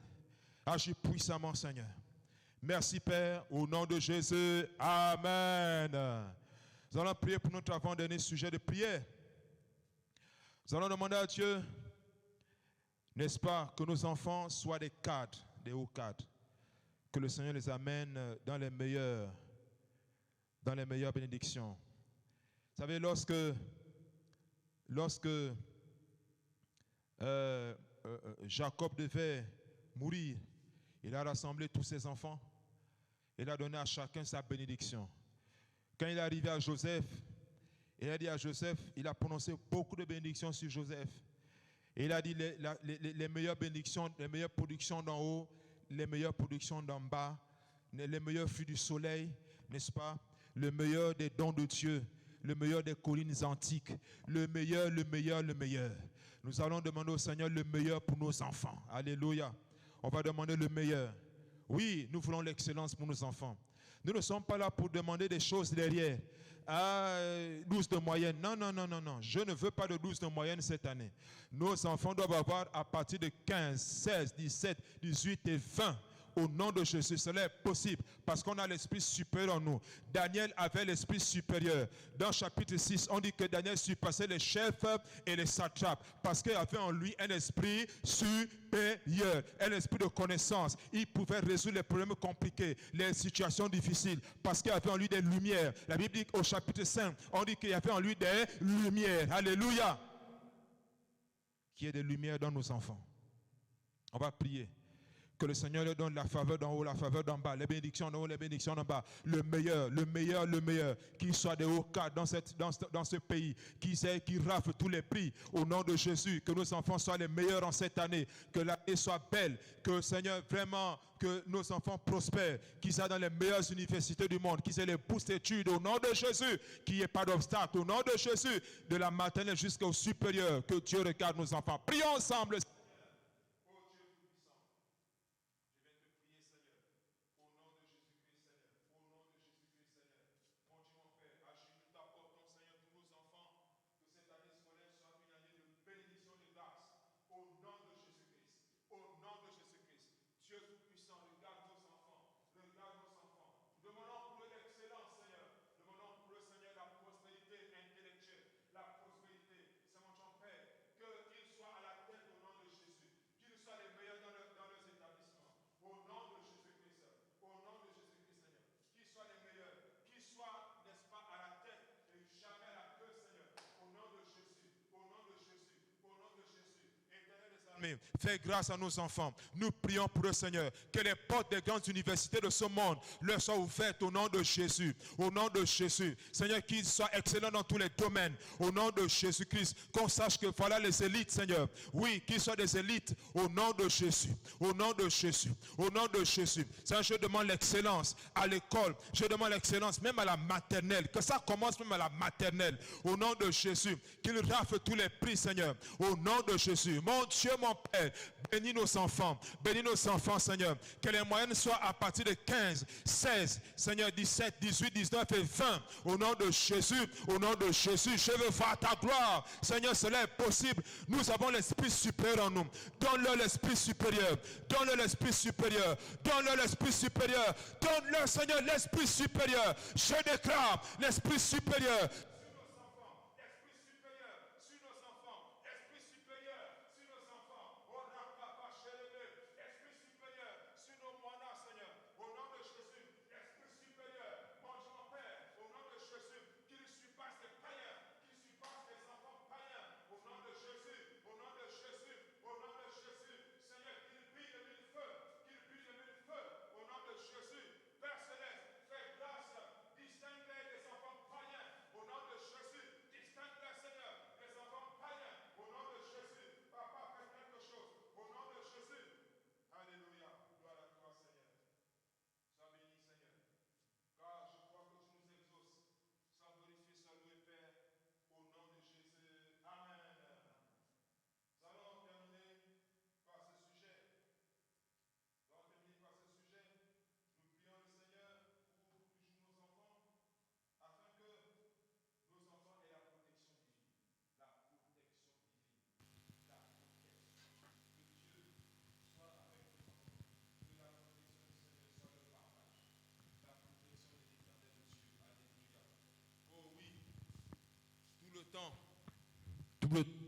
Agis puissamment, Seigneur. Merci, Père, au nom de Jésus. Amen. Nous allons prier pour notre avant-dernier sujet de prière. Nous allons demander à Dieu, n'est-ce pas, que nos enfants soient des cadres, des hauts cadres. Que le Seigneur les amène dans les meilleures bénédictions. Vous savez, lorsque Jacob devait mourir, il a rassemblé tous ses enfants. Il a donné à chacun sa bénédiction. Quand il est arrivé à Joseph, il a dit à Joseph, il a prononcé beaucoup de bénédictions sur Joseph. Et il a dit les meilleures bénédictions, les meilleures productions d'en haut, les meilleures productions d'en bas, les meilleurs fruits du soleil, n'est-ce pas? Le meilleur des dons de Dieu, le meilleur des collines antiques, le meilleur. Nous allons demander au Seigneur le meilleur pour nos enfants. Alléluia. On va demander le meilleur. Oui, nous voulons l'excellence pour nos enfants. Nous ne sommes pas là pour demander des choses derrière. 12 de moyenne. Non, non, non, non, non. Je ne veux pas de 12 de moyenne cette année. Nos enfants doivent avoir à partir de 15, 16, 17, 18 et 20. Au nom de Jésus, cela est possible parce qu'on a l'esprit supérieur en nous. Daniel avait l'esprit supérieur. Dans chapitre 6, on dit que Daniel surpassait les chefs et les satrapes parce qu'il avait en lui un esprit supérieur, un esprit de connaissance. Il pouvait résoudre les problèmes compliqués, les situations difficiles parce qu'il avait en lui des lumières. La Bible dit au chapitre 5, on dit qu'il y avait en lui des lumières. Alléluia. Qu'il y ait des lumières dans nos enfants. On va prier. Que le Seigneur leur donne la faveur d'en haut, la faveur d'en bas, les bénédictions d'en haut, les bénédictions d'en bas. Le meilleur, le meilleur, le meilleur. Qu'il soit des hauts cadres dans ce pays, qui rafle tous les prix. Au nom de Jésus, que nos enfants soient les meilleurs en cette année. Que l'année soit belle. Que Seigneur, vraiment, que nos enfants prospèrent. Qu'ils soient dans les meilleures universités du monde. Qu'ils aient les bourses d'études. Au nom de Jésus. Qu'il n'y ait pas d'obstacle. Au nom de Jésus. De la maternelle jusqu'au supérieur. Que Dieu regarde nos enfants. Prions ensemble. Fais grâce à nos enfants. Nous prions pour le Seigneur. Que les portes des grandes universités de ce monde leur soient ouvertes au nom de Jésus. Au nom de Jésus. Seigneur, qu'ils soient excellents dans tous les domaines. Au nom de Jésus-Christ. Qu'on sache que voilà les élites, Seigneur. Oui, qu'ils soient des élites. Au nom de Jésus. Au nom de Jésus. Au nom de Jésus. Seigneur, je demande l'excellence à l'école. Je demande l'excellence même à la maternelle. Que ça commence même à la maternelle. Au nom de Jésus. Qu'ils raflent tous les prix, Seigneur. Au nom de Jésus. Mon Dieu, mon Père, bénis nos enfants, Seigneur. Que les moyennes soient à partir de 15, 16, Seigneur, 17, 18, 19 et 20. Au nom de Jésus, je veux voir ta gloire. Seigneur, cela est possible. Nous avons l'esprit supérieur en nous. Donne-leur l'esprit supérieur. Donne-leur l'esprit supérieur. Donne-leur l'esprit supérieur. Donne-leur, Seigneur, l'esprit supérieur. Je déclare l'esprit supérieur.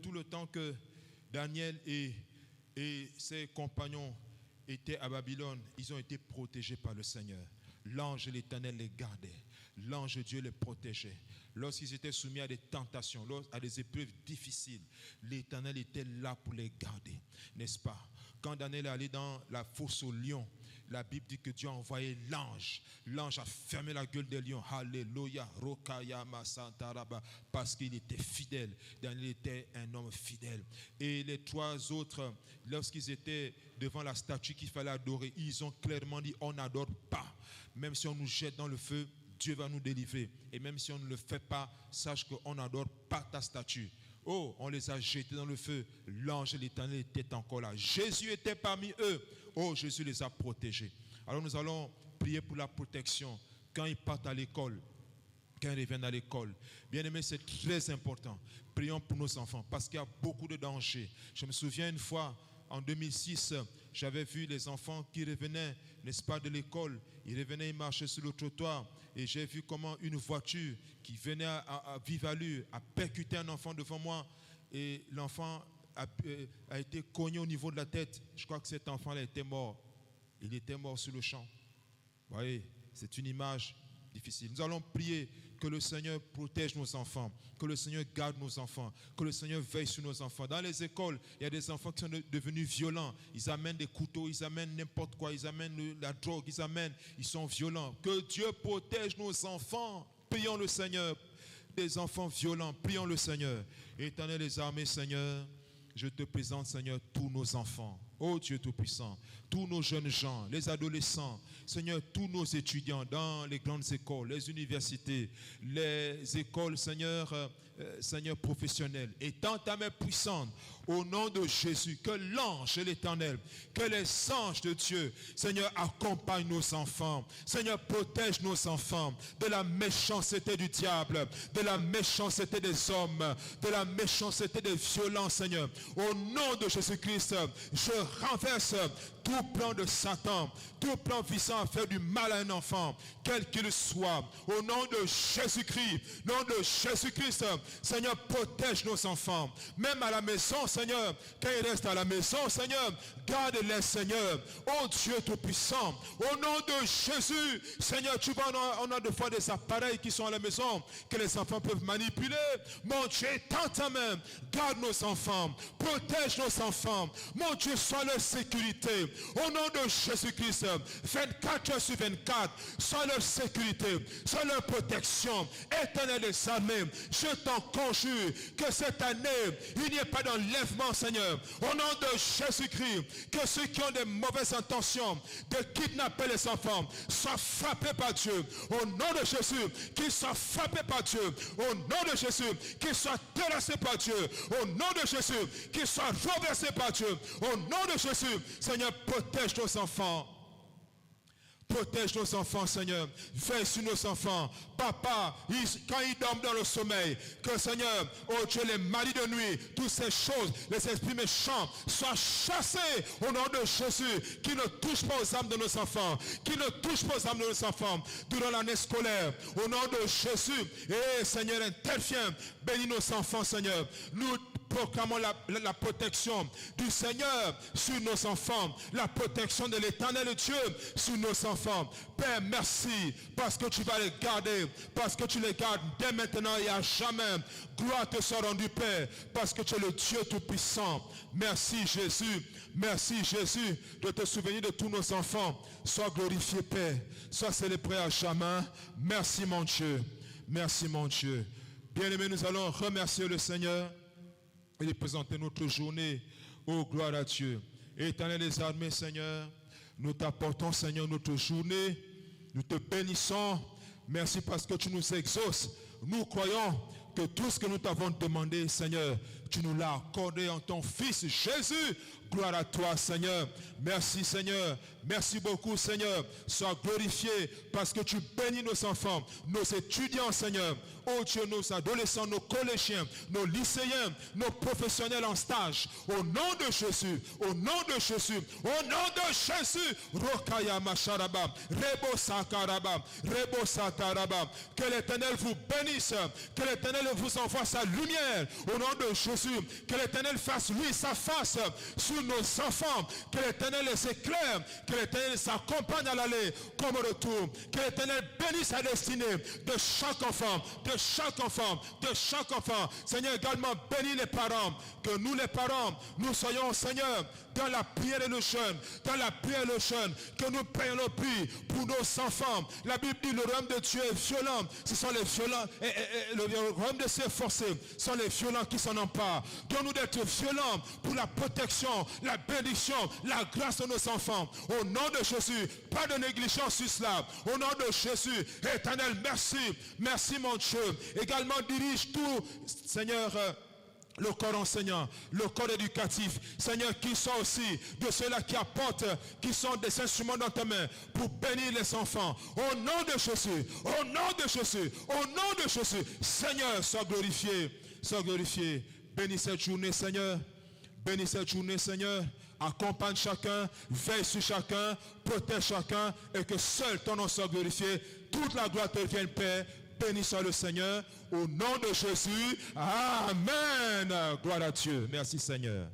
Tout le temps que Daniel et ses compagnons étaient à Babylone, ils ont été protégés par le Seigneur. L'ange de l'Éternel les gardait. L'ange de Dieu les protégeait. Lorsqu'ils étaient soumis à des tentations, à des épreuves difficiles, l'Éternel était là pour les garder. N'est-ce pas? Quand Daniel est allé dans la fosse aux lions, la Bible dit que Dieu a envoyé l'ange. L'ange a fermé la gueule des lions. Alléluia. Rokayama Santaraba. Parce qu'il était fidèle. Daniel était un homme fidèle. Et les trois autres, lorsqu'ils étaient devant la statue qu'il fallait adorer, ils ont clairement dit, on n'adore pas. Même si on nous jette dans le feu, Dieu va nous délivrer. Et même si on ne le fait pas, sache qu'on n'adore pas ta statue. Oh, on les a jetés dans le feu. L'ange de l'Éternel était encore là. Jésus était parmi eux. Oh, Jésus les a protégés. Alors nous allons prier pour la protection quand ils partent à l'école, quand ils reviennent à l'école. Bien aimé, c'est très important. Prions pour nos enfants parce qu'il y a beaucoup de dangers. Je me souviens une fois, en 2006, j'avais vu les enfants qui revenaient, n'est-ce pas, de l'école. Ils revenaient, ils marchaient sur le trottoir. Et j'ai vu comment une voiture qui venait à vive allure a percuté un enfant devant moi. Et l'enfant a été cogné au niveau de la tête. Je crois que cet enfant-là était mort. Il était mort sur le champ. Vous voyez, c'est une image difficile. Nous allons prier que le Seigneur protège nos enfants, que le Seigneur garde nos enfants, que le Seigneur veille sur nos enfants. Dans les écoles, il y a des enfants qui sont devenus violents. Ils amènent des couteaux, ils amènent n'importe quoi, ils amènent la drogue, ils sont violents. Que Dieu protège nos enfants. Prions le Seigneur. Des enfants violents, prions le Seigneur. Éternel des armées, Seigneur, je te présente, Seigneur, tous nos enfants. Oh Dieu Tout-Puissant, tous nos jeunes gens, les adolescents, Seigneur, tous nos étudiants dans les grandes écoles, les universités, les écoles, Seigneur, Seigneur professionnelles. Étends ta main puissante au nom de Jésus, que l'ange de l'Éternel, que les anges de Dieu, Seigneur, accompagnent nos enfants. Seigneur, protège nos enfants de la méchanceté du diable, de la méchanceté des hommes, de la méchanceté des violences, Seigneur. Au nom de Jésus-Christ, je renverse tout plan de Satan, tout plan visant à faire du mal à un enfant, quel qu'il soit. Au nom de Jésus-Christ, nom de Jésus-Christ, Seigneur, protège nos enfants. Même à la maison, Seigneur, quand ils restent à la maison, Seigneur, garde-les, Seigneur. Oh Dieu Tout-Puissant, au nom de Jésus, Seigneur, tu vois, on a des fois des appareils qui sont à la maison, que les enfants peuvent manipuler. Mon Dieu, tends ta main, garde nos enfants, protège nos enfants. Mon Dieu, sois leur sécurité. Au nom de Jésus-Christ, 24 heures sur 24, sois leur sécurité, sois leur protection. Éternel des armées, je t'en conjure que cette année, il n'y ait pas d'enlèvement, Seigneur. Au nom de Jésus-Christ, que ceux qui ont des mauvaises intentions de kidnapper les enfants soient frappés par Dieu. Au nom de Jésus, qu'ils soient frappés par Dieu. Au nom de Jésus, qu'ils soient terrassés par Dieu. Au nom de Jésus, qu'ils soient renversés par Dieu. Au nom de Jésus, Seigneur, protège nos enfants. Protège nos enfants, Seigneur. Veille sur nos enfants. Papa, quand ils dorment dans le sommeil, que Seigneur, oh Dieu, les maladies de nuit, toutes ces choses, les esprits méchants soient chassés au nom de Jésus, qui ne touchent pas aux âmes de nos enfants, qui ne touchent pas aux âmes de nos enfants durant l'année scolaire. Au nom de Jésus, et Seigneur, interviens, bénis nos enfants, Seigneur. Nous proclamons la protection du Seigneur sur nos enfants, la protection de l'Éternel Dieu sur nos enfants. Père, merci parce que tu vas les garder, parce que tu les gardes dès maintenant et à jamais. Gloire te soit rendue, Père, parce que tu es le Dieu Tout-Puissant. Merci Jésus, merci Jésus de te souvenir de tous nos enfants. Sois glorifié, Père, sois célébré à jamais. Merci mon Dieu, merci mon Dieu. Bien-aimés, nous allons remercier le Seigneur et lui présenter notre journée. Oh, gloire à Dieu. Éternel des armées, Seigneur, nous t'apportons, Seigneur, notre journée. Nous te bénissons. Merci parce que tu nous exauces. Nous croyons que tout ce que nous t'avons demandé, Seigneur, tu nous l'as accordé en ton Fils Jésus. Gloire à toi, Seigneur. Merci, Seigneur. Merci beaucoup, Seigneur. Sois glorifié parce que tu bénis nos enfants, nos étudiants, Seigneur. Oh Dieu, nos adolescents, nos collégiens, nos lycéens, nos professionnels en stage. Au nom de Jésus, au nom de Jésus, au nom de Jésus. Rokaya Masharaba, Rebo Sakaraba, Rebo Sakaraba. Que l'Éternel vous bénisse. Que l'Éternel vous envoie sa lumière. Au nom de Jésus. Que l'Éternel fasse lui sa face sur nos enfants. Que l'Éternel les éclaire. Que l'Éternel s'accompagne à l'aller comme au retour. Que l'Éternel bénisse sa destinée de chaque enfant. De chaque enfant, de chaque enfant. Seigneur, également bénis les parents, que nous les parents, nous soyons, Seigneur, dans la prière et le jeûne, dans la prière et le jeûne, que nous payons le prix pour nos enfants. La Bible dit le royaume de Dieu est violent. Ce sont les violents, et le royaume de Dieu est forcé. Ce sont les violents qui s'en emparent. Donne-nous d'être violents pour la protection, la bénédiction, la grâce de nos enfants. Au nom de Jésus, pas de négligence sur cela. Au nom de Jésus, Éternel, merci. Merci mon Dieu. Également dirige tout, Seigneur, le corps enseignant, le corps éducatif, Seigneur, qui sont aussi de ceux-là qui apportent, qui sont des instruments dans ta main pour bénir les enfants. Au nom de Jésus, au nom de Jésus, au nom de Jésus, Seigneur, sois glorifié, sois glorifié. Bénis cette journée, Seigneur. Bénis cette journée, Seigneur. Accompagne chacun, veille sur chacun, protège chacun et que seul ton nom soit glorifié. Toute la gloire te revienne, Père. Béni soit le Seigneur. Au nom de Jésus. Amen. Gloire à Dieu. Merci, Seigneur.